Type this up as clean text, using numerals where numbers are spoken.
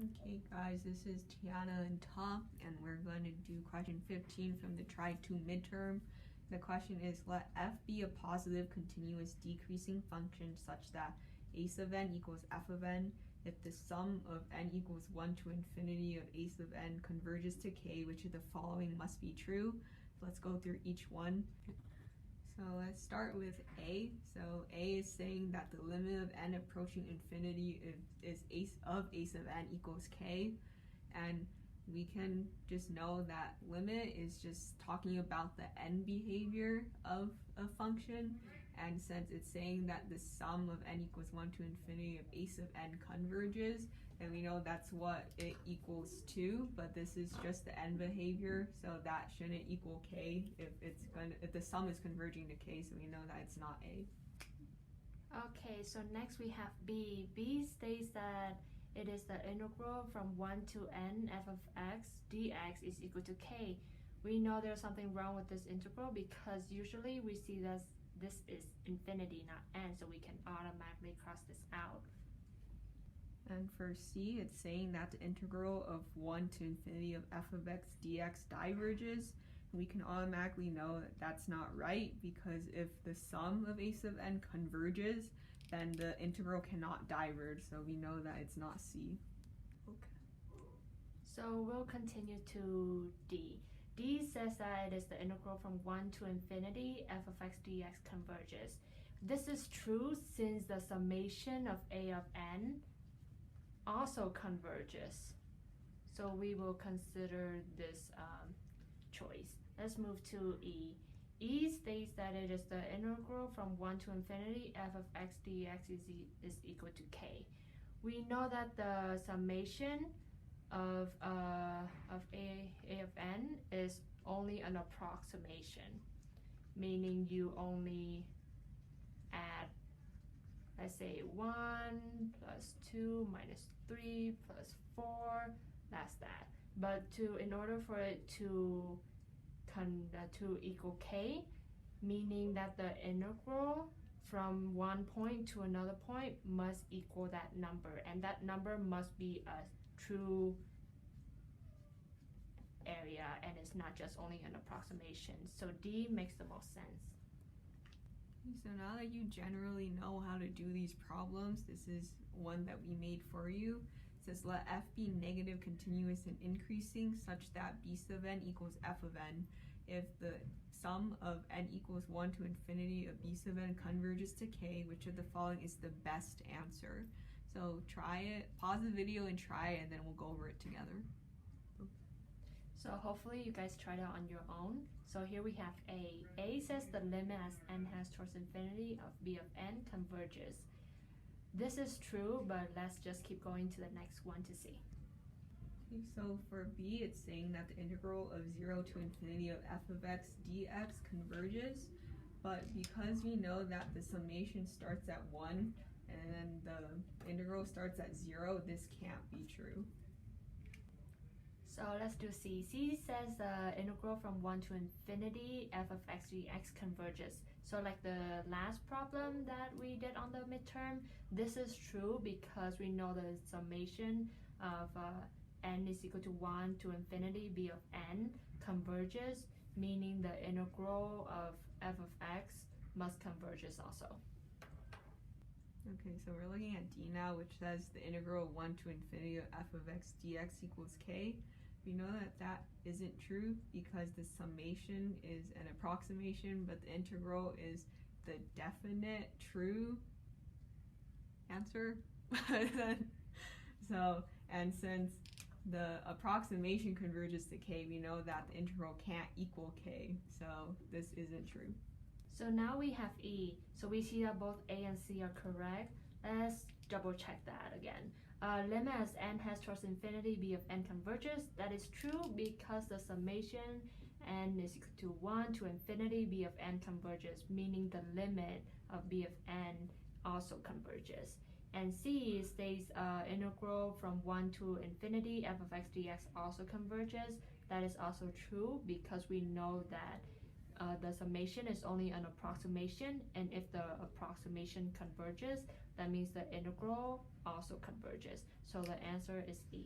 Okay guys, this is Tiana and Ta, and we're going to do question 15 from the Try2 midterm. The question is, let f be a positive continuous decreasing function such that a sub n equals f of n if the sum of n equals 1 to infinity of a sub n converges to k, which of the following must be true. So let's go through each one. So let's start with A. So A is saying that the limit of n approaching infinity is a sub n equals k. And we can just know that limit is just talking about the n behavior of a function. And since it's saying that the sum of n equals 1 to infinity of a sub n converges, and we know that's what it equals to, but this is just the n behavior, so that shouldn't equal k if the sum is converging to k, so we know that it's not A. Okay, so next we have B. B states that it is the integral from 1 to n f of x dx is equal to k. We know there's something wrong with this integral because usually we see that this is infinity, not n, so we can automatically cross this out. And for C, it's saying that the integral of 1 to infinity of f of x dx diverges. We can automatically know that that's not right, because if the sum of a sub n converges, then the integral cannot diverge, so we know that it's not C. Okay. So we'll continue to D. D says that it is the integral from 1 to infinity f of x dx converges. This is true since the summation of a of n also converges. So we will consider this choice. Let's move to E. E states that it is the integral from 1 to infinity f of x dx is equal to k. We know that the summation of a of n is only an approximation, meaning you only add, let's say 1 plus 2 minus 3 plus 4, that's that. But in order for it to equal k, meaning that the integral from one point to another point must equal that number, and that number must be a true area, and it's not just only an approximation. So D makes the most sense. So now that you generally know how to do these problems, this is one that we made for you. It says let f be negative, continuous, and increasing such that b sub n equals f of n if the sum of n equals 1 to infinity of b sub n converges to k, which of the following is the best answer. So try it, pause the video and try it, and then we'll go over it together. So hopefully you guys tried it on your own. So here we have A. A says the limit as n has towards infinity of b of n converges. This is true, but let's just keep going to the next one to see. Okay, so for B, it's saying that the integral of 0 to infinity of f of x dx converges, but because we know that the summation starts at 1 and then the integral starts at 0, this can't be true. So let's do C. C says the integral from 1 to infinity f of x dx converges. So like the last problem that we did on the midterm, this is true because we know the summation of n is equal to 1 to infinity b of n converges, meaning the integral of f of x must converges also. Okay, so we're looking at D now, which says the integral of 1 to infinity of f of x dx equals k. We know that that isn't true because the summation is an approximation, but the integral is the definite true answer. So, and since the approximation converges to k, we know that the integral can't equal k, so this isn't true. So now we have E. So we see that both A and C are correct. Let's double check that again. Limit as n has towards infinity b of n converges. That is true because the summation n is equal to 1 to infinity b of n converges, meaning the limit of b of n also converges. And C states integral from 1 to infinity f of x dx also converges. That is also true because we know that the summation is only an approximation, and if the approximation converges, that means the integral also converges. So the answer is E.